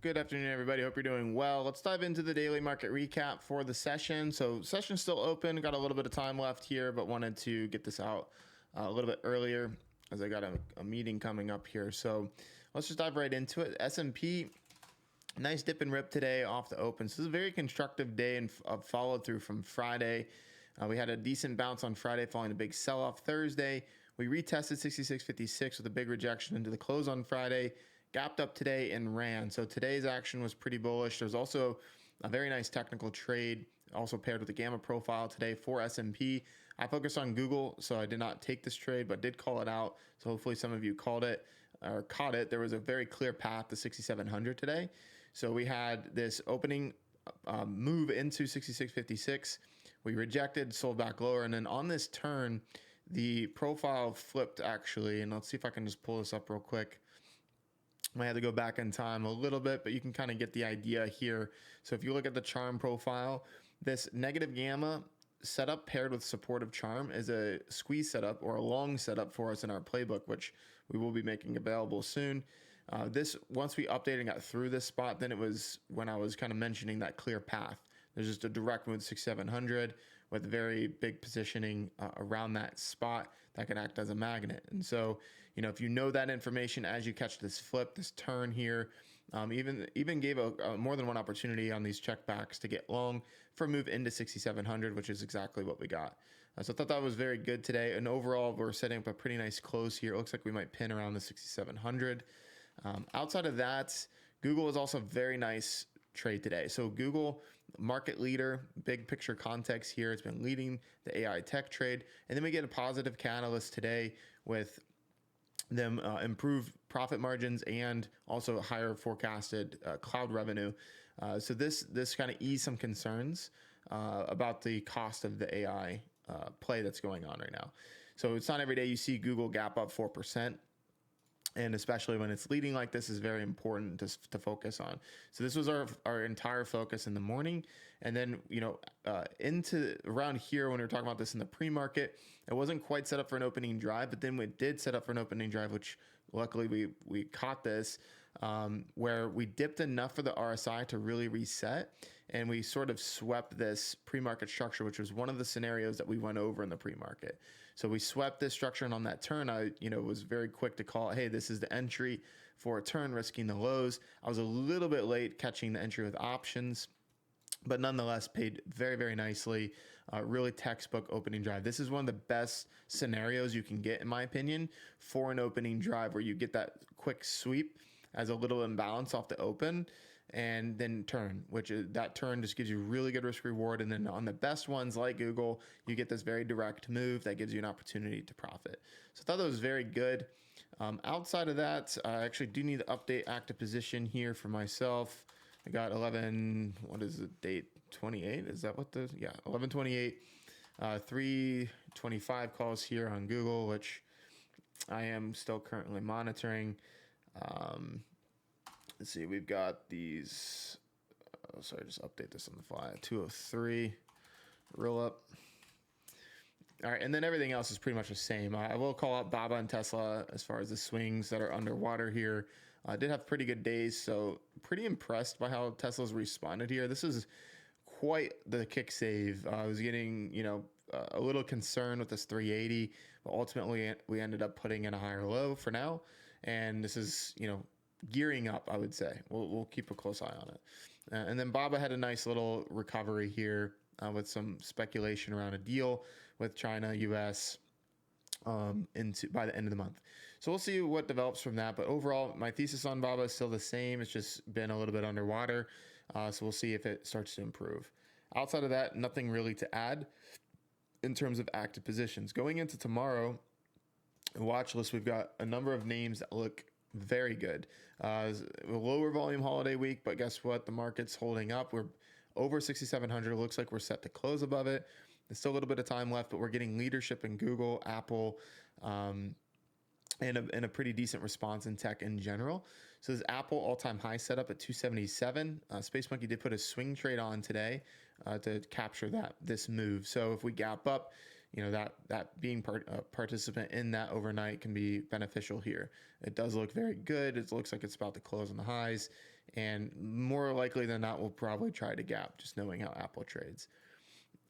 Good afternoon, everybody. Hope you're doing well. Let's dive into the daily market recap for the session. So, session's still open. Got a little bit of time left here, but wanted to get this out a little bit earlier as I got a meeting coming up here. So, let's just dive right into it. S&P, nice dip and rip today off the open. So, this is a very constructive day and follow through from Friday. We had a decent bounce on Friday following a big sell-off Thursday. We retested 66.56 with a big rejection into the close on Friday. Gapped up today and ran. So today's action was pretty bullish. There's also a very nice technical trade also paired with a gamma profile today for S&P. I focused on Google, so I did not take this trade, but did call it out. So hopefully some of you called it or caught it. There was a very clear path to 6,700 today. So we had this opening move into 66.56. We rejected, sold back lower, and then on this turn, the profile flipped actually. And let's see if I can just pull this up real quick. I had to go back in time a little bit, but you can kind of get the idea here. So if you look at the charm profile, this negative gamma setup paired with supportive charm is a squeeze setup or a long setup for us in our playbook, which we will be making available soon. This, once we updated and got through this spot, then it was when I was kind of mentioning that clear path. There's just a direct move to 6,700 with very big positioning around that spot that can act as a magnet. And so, if you know that information as you catch this flip, this turn here, even gave a more than one opportunity on these checkbacks to get long for a move into 6,700, which is exactly what we got. So I thought that was very good today. And overall, we're setting up a pretty nice close here. It looks like we might pin around the 6,700. Outside of that, Google is also very nice trade today. So Google, market leader, big picture context here. It's been leading the AI tech trade. And then we get a positive catalyst today with them improved profit margins and also higher forecasted cloud revenue. So this kind of eased some concerns about the cost of the AI play that's going on right now. So it's not every day you see Google gap up 4%. And especially when it's leading like this is very important to focus on. So this was our entire focus in the morning. And then, into around here, when we were talking about this in the pre-market, it wasn't quite set up for an opening drive, but then we did set up for an opening drive, which luckily we caught this, where we dipped enough for the RSI to really reset. And we sort of swept this pre-market structure, which was one of the scenarios that we went over in the pre-market. So we swept this structure, and on that turn, I was very quick to call, hey, this is the entry for a turn, risking the lows. I was a little bit late catching the entry with options, but nonetheless paid very, very nicely. Really textbook opening drive. This is one of the best scenarios you can get, in my opinion, for an opening drive where you get that quick sweep as a little imbalance off the open and then turn, which is that turn just gives you really good risk reward. And then on the best ones like Google, you get this very direct move that gives you an opportunity to profit. So I thought that was very good. Outside of that, I actually do need to update active position here for myself. I got 11, what is the date? 28? Is that what 11/28, 325 calls here on Google, which I am still currently monitoring. Let's see, we've got these, just update this on the fly, 203, roll up. All right, and then everything else is pretty much the same. I will call out Baba and Tesla as far as the swings that are underwater here. I did have pretty good days, so pretty impressed by how Tesla's responded here. This is quite the kick save. I was getting, a little concerned with this 380, but ultimately we ended up putting in a higher low for now. And this is, gearing up, I would say. We'll keep a close eye on it. And then Baba had a nice little recovery here with some speculation around a deal with China, US, by the end of the month. So we'll see what develops from that. But overall, my thesis on Baba is still the same. It's just been a little bit underwater. So we'll see if it starts to improve. Outside of that, nothing really to add in terms of active positions. Going into tomorrow, watch list, we've got a number of names that look very good. A lower volume holiday week, but guess what? The market's holding up. We're over 6,700. Looks like we're set to close above it. There's still a little bit of time left, but we're getting leadership in Google, Apple, and a pretty decent response in tech in general. So this Apple all-time high setup at 277. Space Monkey did put a swing trade on today to capture this move. So if we gap up, that being a participant in that overnight can be beneficial here. It does look very good. It looks like it's about to close on the highs, and more likely than not, we'll probably try to gap, just knowing how Apple trades.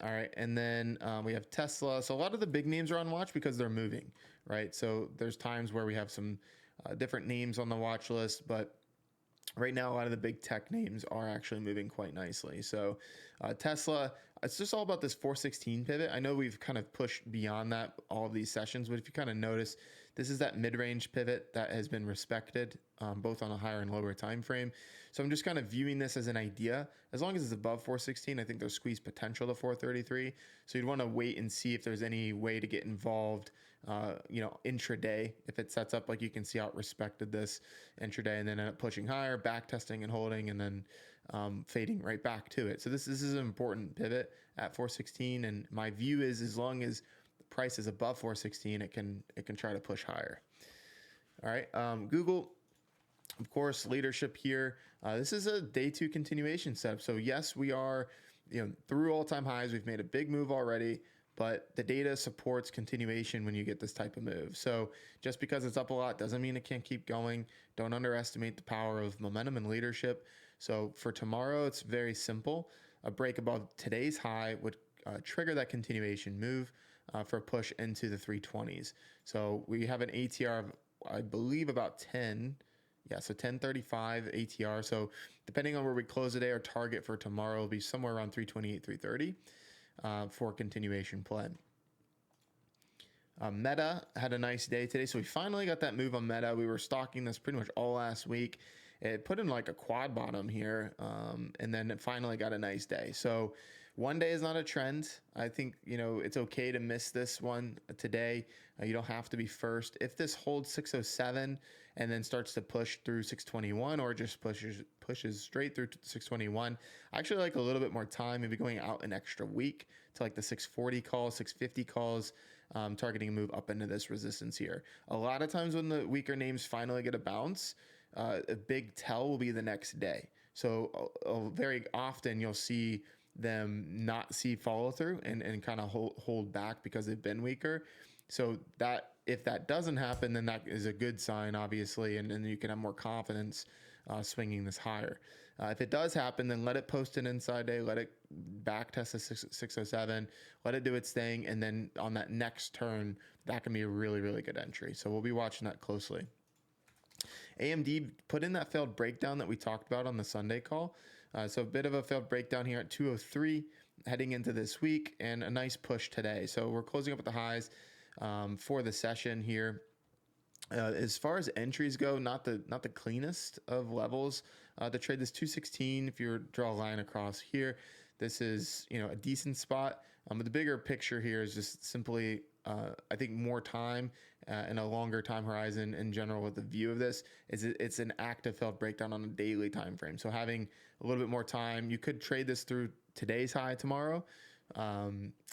All right, and then we have Tesla. So a lot of the big names are on watch because they're moving, right? So there's times where we have some different names on the watch list, but right now a lot of the big tech names are actually moving quite nicely. So Tesla, it's just all about this 416 pivot. I know we've kind of pushed beyond that all of these sessions, but if you kind of notice, this is that mid-range pivot that has been respected both on a higher and lower time frame. So I'm just kind of viewing this as an idea. As long as it's above 416, I think there's squeeze potential to 433. So you'd want to wait and see if there's any way to get involved, intraday. If it sets up, like you can see how it respected this intraday and then end up pushing higher, back testing and holding, and then fading right back to it. So this is an important pivot at 416. And my view is, as long as the price is above 416, it can try to push higher. All right, Google, of course, leadership here. This is a day two continuation setup. So yes, we are, through all-time highs. We've made a big move already, but the data supports continuation when you get this type of move. So just because it's up a lot doesn't mean it can't keep going. Don't underestimate the power of momentum and leadership. So for tomorrow, it's very simple. A break above today's high would trigger that continuation move for a push into the 320s. So we have an ATR of, I believe, about 10. Yeah, so 1035 ATR. So depending on where we close today, our target for tomorrow will be somewhere around 328, 330 for continuation play. Meta had a nice day today. So we finally got that move on Meta. We were stalking this pretty much all last week. It put in like a quad bottom here, and then it finally got a nice day. So one day is not a trend. I think, it's okay to miss this one today. You don't have to be first. If this holds 607 and then starts to push through 621, or just pushes straight through to 621, I actually like a little bit more time, maybe going out an extra week to like the 640 calls, 650 calls, targeting a move up into this resistance here. A lot of times when the weaker names finally get a bounce, a big tell will be the next day. So very often you'll see them not see follow through and kind of hold back because they've been weaker. So that, if that doesn't happen, then that is a good sign, obviously, and then you can have more confidence swinging this higher. If it does happen, then let it post an inside day, let it back test the 607, let it do its thing, and then on that next turn, that can be a really, really good entry. So we'll be watching that closely. AMD put in that failed breakdown that we talked about on the Sunday call. So a bit of a failed breakdown here at 203 heading into this week, and a nice push today. So we're closing up at the highs for the session here. As far as entries go, not the cleanest of levels to trade this 216. If you draw a line across here, this is a decent spot. But the bigger picture here is just simply I think more time and a longer time horizon in general with the view of this is it's an active failed breakdown on a daily time frame. So having a little bit more time, you could trade this through today's high tomorrow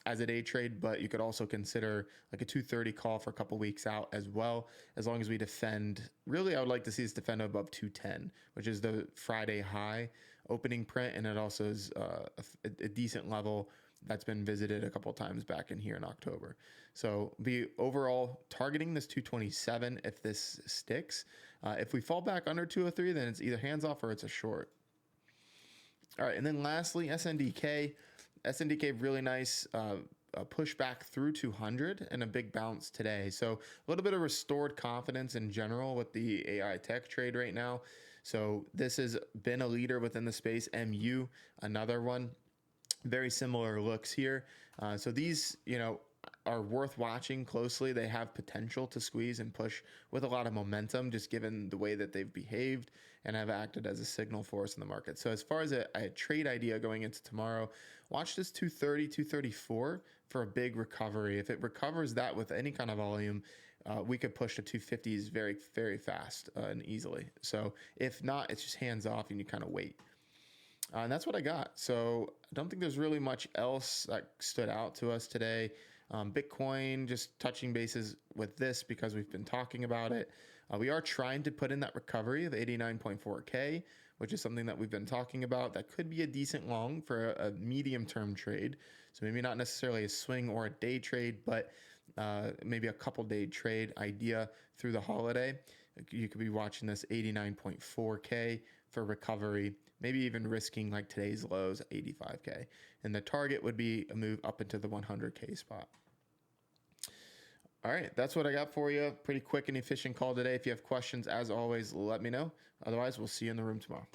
as a day trade, but you could also consider like a 230 call for a couple weeks out as well, as long as we defend. Really, I would like to see this defend above 210, which is the Friday high opening print, and it also is a decent level that's been visited a couple of times back in here in October. So be overall targeting this 227 if this sticks. If we fall back under 203, then it's either hands off or it's a short. All right, and then lastly, SNDK. SNDK really nice push back through 200 and a big bounce today. So a little bit of restored confidence in general with the AI tech trade right now. So this has been a leader within the space. MU, another one. Very similar looks here. So these, are worth watching closely. They have potential to squeeze and push with a lot of momentum, just given the way that they've behaved and have acted as a signal for us in the market. So as far as a trade idea going into tomorrow, watch this 230, 234 for a big recovery. If it recovers that with any kind of volume, we could push to 250s very, very fast and easily. So if not, it's just hands off and you kind of wait. And that's what I got. So I don't think there's really much else that stood out to us today. Bitcoin, just touching bases with this because we've been talking about it. We are trying to put in that recovery of 89.4K, which is something that we've been talking about. That could be a decent long for a medium-term trade. So maybe not necessarily a swing or a day trade, but maybe a couple day trade idea through the holiday. You could be watching this 89.4K for recovery, maybe even risking like today's lows, 85K. And the target would be a move up into the 100K spot. All right, that's what I got for you. Pretty quick and efficient call today. If you have questions, as always, let me know. Otherwise, we'll see you in the room tomorrow.